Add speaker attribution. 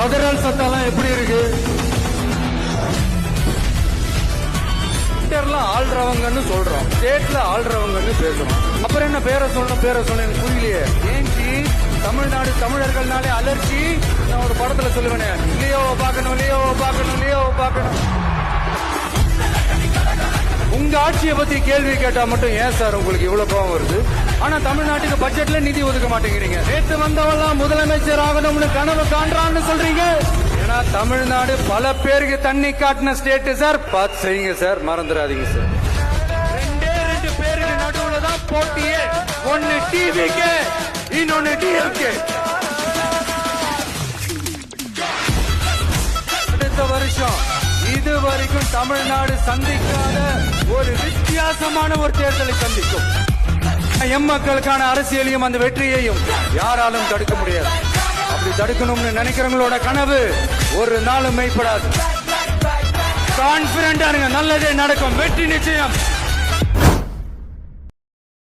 Speaker 1: கதறல் சத்தம்லாம் எப்படி இருக்கு? ஆள்றவங்கன்னு சொல்றோம், ஸ்டேட்ல ஆள்றவங்கன்னு பேசுறோம். அப்புறம் என்ன பேரை சொல்லணும் எனக்கு புரியலையே. ஏன்டி தமிழ்நாடு தமிழர்கள்னாலே அலர்ச்சி? நான் ஒரு படத்துல சொல்லுவேனே, லியோவை பார்க்கணும். உங்க ஆட்சியை பத்தி கேள்வி கேட்டா மட்டும் ஏன் சார் உங்களுக்கு இவ்வளவு கோபம் வருது? ஆனா தமிழ்நாட்டுக்கு பட்ஜெட்ல நிதி ஒதுக்க மாட்டேங்கிறீங்க. நேற்று வந்தவெல்லாம் முதலமைச்சர் ஆகணும்னு கனவு காண்றான்னு சொல்றீங்க. ஏன்னா தமிழ்நாடு பல பேருக்கு தண்ணி காட்டின ஸ்டேட் சார். பார்த்து செய்யுங்க சார், மறந்துடாதீங்க சார். ரெண்டு பேருக்கு நடுவுல தான் போட்டியே. ஒன்னு டிவிக்கு, இன்னொன்னு டிஎம்கே. அடுத்த வருஷம் இது வரைக்கும் தமிழ்நாடு சந்திக்காத ஒரு வித்தியாசமான ஒரு தேர்தலை சந்திக்கும். எம் மக்களுக்கான அரசியலையும் அந்த வெற்றியையும் யாராலும் தடுக்க முடியாது. அப்படி தடுக்கணும்னு நினைக்கிறவங்களோட கனவு ஒரு நாளும் மெய்ப்படாது. கான்பிடண்டா இருங்க, நல்லதே நடக்கும், வெற்றி நிச்சயம்.